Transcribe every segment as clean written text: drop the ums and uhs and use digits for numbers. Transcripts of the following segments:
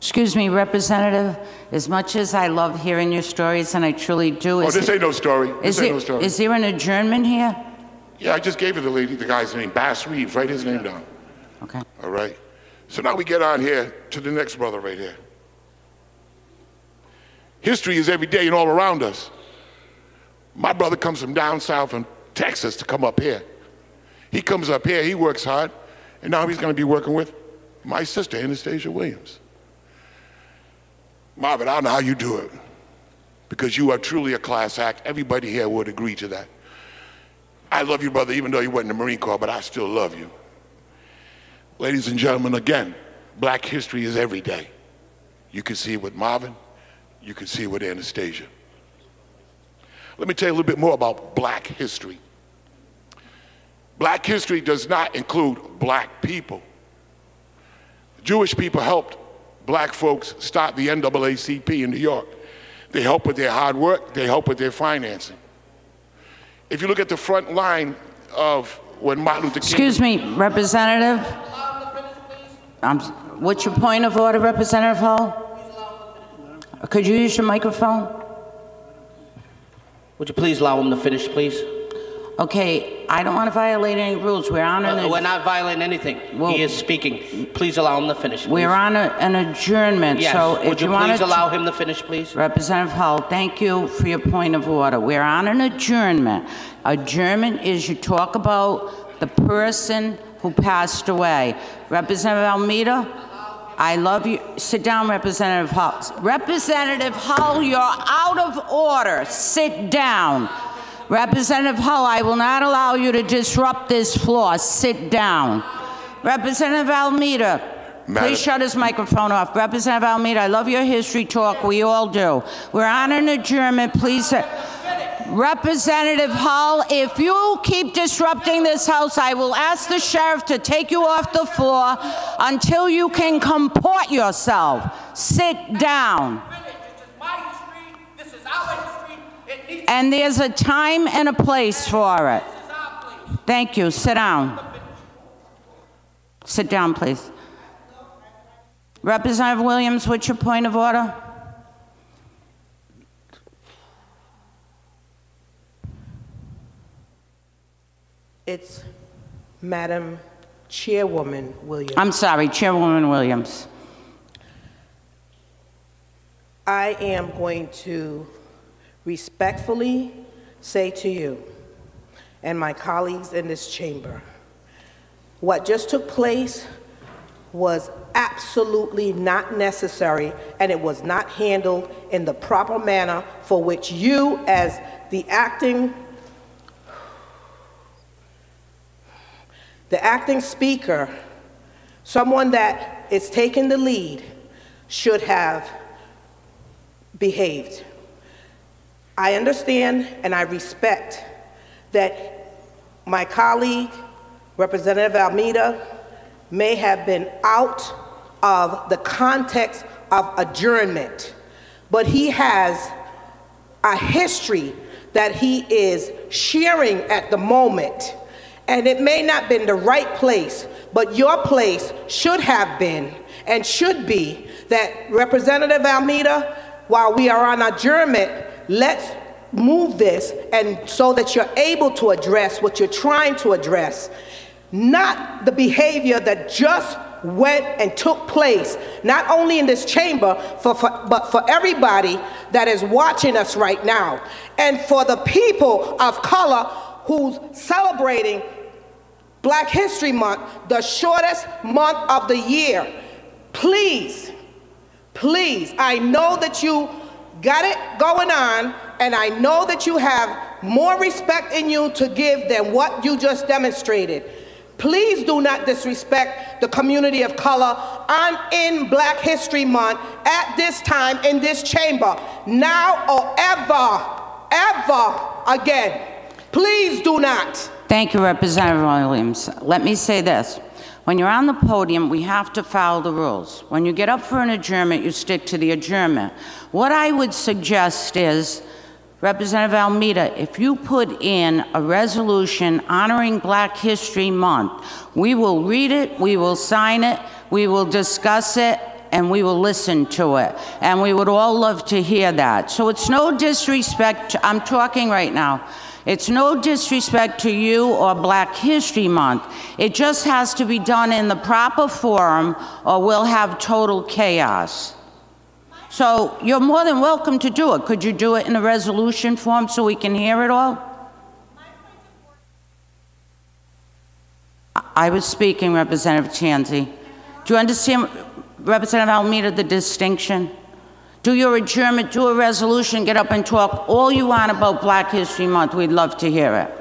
Excuse me, Representative, as much as I love hearing your stories, and I truly do. Oh, this ain't no story. This ain't no story. Is there an adjournment here? Yeah, I just gave you the guy's name, Bass Reeves. Write his name down. Okay. All right. So now we get on here to the next brother right here. History is every day and all around us. My brother comes from down south in Texas to come up here. He comes up here, he works hard, and now he's going to be working with my sister, Anastasia Williams. Marvin, I don't know how you do it, because you are truly a class act. Everybody here would agree to that. I love you, brother, even though you weren't in the Marine Corps, but I still love you. Ladies and gentlemen, again, black history is every day. You can see it with Marvin, you can see it with Anastasia. Let me tell you a little bit more about black history. Black history does not include black people. Jewish people helped black folks start the NAACP in New York. They help with their hard work, they help with their financing. If you look at the front line of when Martin Luther King— Excuse me, Representative. What's your point of order, Representative Hall? Could you use your microphone? Would you please allow him to finish, please? Okay, I don't want to violate any rules. We're on we're not violating anything. Well, he is speaking. Please allow him to finish, please. We're on an adjournment. Yes. So if would you please allow him to finish, please? Representative Hall, thank you for your point of order. We're on an adjournment. Adjournment is you talk about the person who passed away. Representative Almeida, I love you. Sit down, Representative Hall. Representative Hall, you're out of order. Sit down. Representative Hull, I will not allow you to disrupt this floor. Sit down. Representative Almeida, please shut his microphone off. Representative Almeida, I love your history talk. We all do. We're on an adjournment. Please. Representative Hull, if you keep disrupting this House, I will ask the sheriff to take you off the floor until you can comport yourself. Sit down. This is our history. And there's a time and a place for it. Thank you. Sit down. Sit down, please. Representative Williams, what's your point of order? It's Madam Chairwoman Williams. I'm sorry, Chairwoman Williams. I am going to respectfully say to you and my colleagues in this chamber, what just took place was absolutely not necessary, and it was not handled in the proper manner for which you, as the acting speaker, someone that is taking the lead, should have behaved. I understand and I respect that my colleague, Representative Almeida, may have been out of the context of adjournment, but he has a history that he is sharing at the moment, and it may not have been the right place, but your place should have been and should be that, Representative Almeida, while we are on adjournment, let's move this and so that you're able to address what you're trying to address, not the behavior that just went and took place, not only in this chamber, but for everybody that is watching us right now, and for the people of color who's celebrating Black History Month, the shortest month of the year. Please, please, I know that you got it going on, and I know that you have more respect in you to give than what you just demonstrated. Please do not disrespect the community of color in Black History Month at this time in this chamber, now or ever again. Please do not. Thank you, Representative Williams. Let me say this. When you're on the podium, we have to follow the rules. When you get up for an adjournment, you stick to the adjournment. What I would suggest is, Representative Almeida, if you put in a resolution honoring Black History Month, we will read it, we will sign it, we will discuss it, and we will listen to it. And we would all love to hear that. So it's no disrespect, I'm talking right now. It's no disrespect to you or Black History Month. It just has to be done in the proper forum or we'll have total chaos. So you're more than welcome to do it. Could you do it in a resolution form so we can hear it all? I was speaking, Representative Tanzi. Do you understand, Representative Almeida, the distinction? Do your adjournment, do a resolution, get up and talk all you want about Black History Month. We'd love to hear it.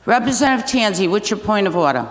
Representative Tanzi, what's your point of order?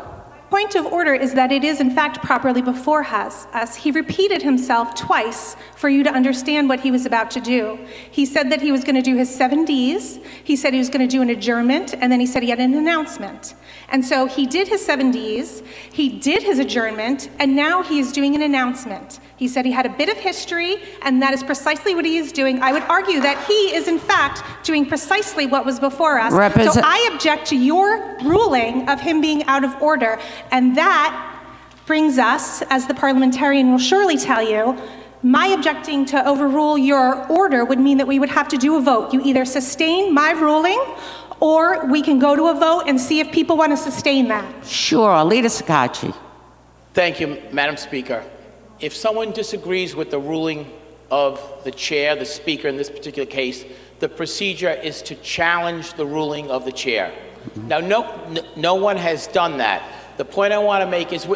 Point of order is that it is in fact properly before us. He repeated himself twice for you to understand what he was about to do. He said that he was going to do his 7 Ds, he said he was going to do an adjournment, and then he said he had an announcement. And so he did his 7 Ds, he did his adjournment, and now he is doing an announcement. He said he had a bit of history, and that is precisely what he is doing. I would argue that he is in fact doing precisely what was before us. So I object to your ruling of him being out of order. And that brings us, as the parliamentarian will surely tell you, my objecting to overrule your order would mean that we would have to do a vote. You either sustain my ruling, or we can go to a vote and see if people want to sustain that. Sure, Leader Sakachi. Thank you, Madam Speaker. If someone disagrees with the ruling of the chair, the speaker in this particular case, the procedure is to challenge the ruling of the chair. Now, no one has done that. The point I want to make is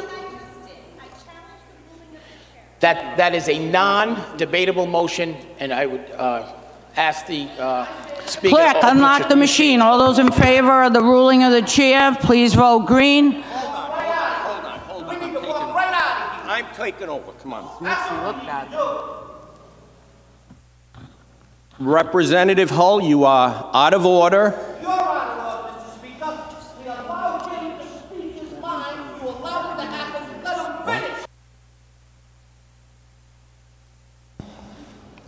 that is a non-debatable motion, and I would ask the speaker. Clerk, unlock the machine. All those in favor of the ruling of the chair, please vote green. Hold on. I'm taking over. Come on. Representative Hull, you are out of order. You're out of order, Mr. Speaker. We allow him to speak his mind. You allow it to happen. Let him finish.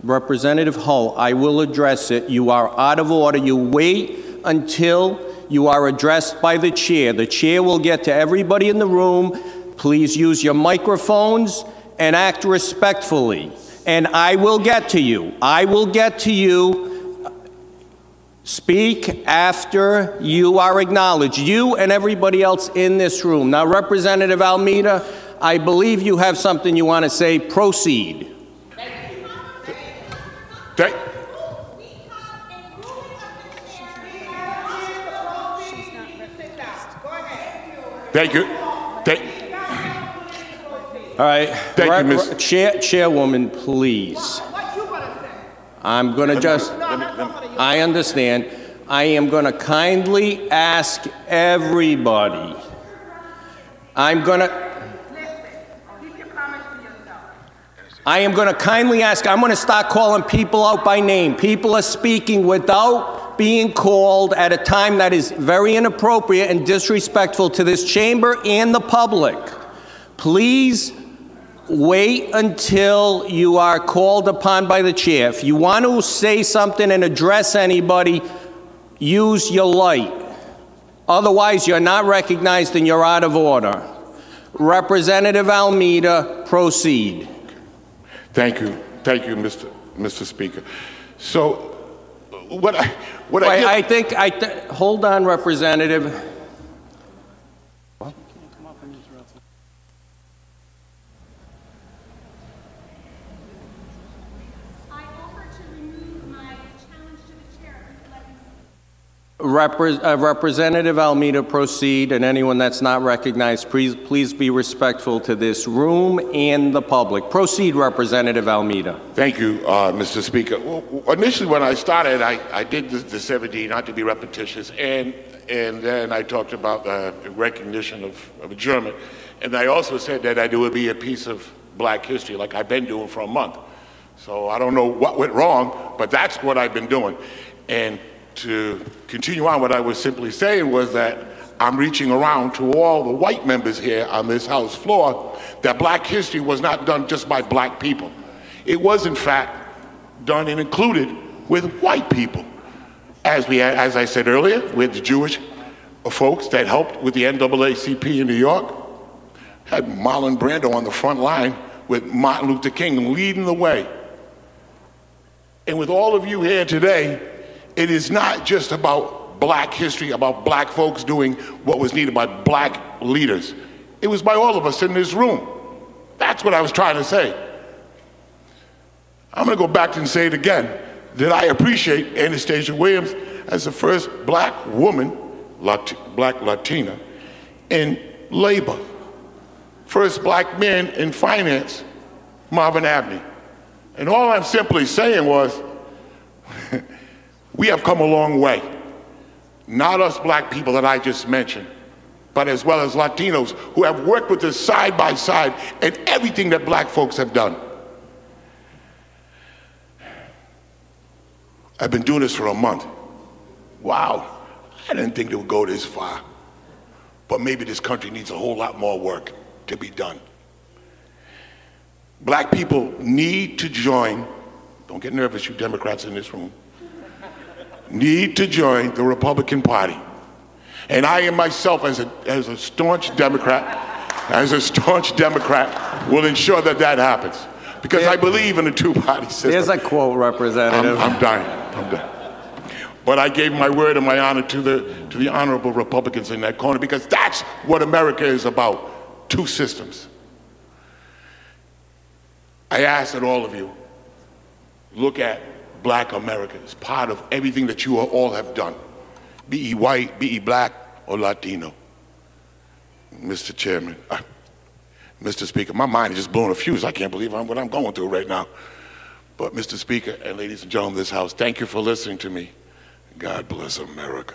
Representative Hull, I will address it. You are out of order. You wait until you are addressed by the chair. The chair will get to everybody in the room. Please use your microphones and act respectfully. And I will get to you. I will get to you. Speak after you are acknowledged. You and everybody else in this room. Now, Representative Almeida, I believe you have something you want to say. Proceed. Thank you. All right. Thank you, Ms. Chairwoman, please. I'm going to just, I understand. I am going to kindly ask everybody. I'm going to kindly ask, I'm going to start calling people out by name. People are speaking without being called at a time that is very inappropriate and disrespectful to this chamber and the public. Please wait until you are called upon by the chair. If you want to say something and address anybody, use your light. Otherwise, you're not recognized and you're out of order. Representative Almeida, proceed. Thank you, Mr. Speaker. So, hold on, Representative. Representative Almeida, proceed, and anyone that's not recognized, please be respectful to this room and the public. Proceed, Representative Almeida. Thank you, Mr. Speaker. Well, initially, when I started, I did the 7D, not to be repetitious, and then I talked about recognition of adjournment, and I also said that it would be a piece of Black history, like I've been doing for a month. So I don't know what went wrong, but that's what I've been doing. And to continue on, what I was simply saying was that I'm reaching around to all the white members here on this House floor that Black history was not done just by Black people. It was, in fact, done and included with white people. As I said earlier, with the Jewish folks that helped with the NAACP in New York, had Marlon Brando on the front line with Martin Luther King leading the way. And with all of you here today, it is not just about black history, about black folks doing what was needed by black leaders. It was by all of us in this room. That's what I was trying to say. I'm going to go back and say it again, that I appreciate Anastasia Williams as the first black woman, black Latina, in labor. First black man in finance, Marvin Abney. And all I'm simply saying was, we have come a long way. Not us black people that I just mentioned, but as well as Latinos who have worked with us side by side in everything that black folks have done. I've been doing this for a month. Wow, I didn't think it would go this far. But maybe this country needs a whole lot more work to be done. Black people need to join, don't get nervous, you Democrats in this room, need to join the Republican Party. And I am myself, as a staunch Democrat, will ensure that that happens. Because I believe in a two-party system. There's a quote, Representative. I'm done. But I gave my word and my honor to the honorable Republicans in that corner, because that's what America is about, two systems. I ask that all of you look at black America as part of everything that you all have done, be ye white, be ye black, or Latino. Mr. Chairman, Mr. Speaker, my mind is just blowing a fuse. I can't believe what I'm going through right now. But Mr. Speaker and ladies and gentlemen of this House, thank you for listening to me. God bless America.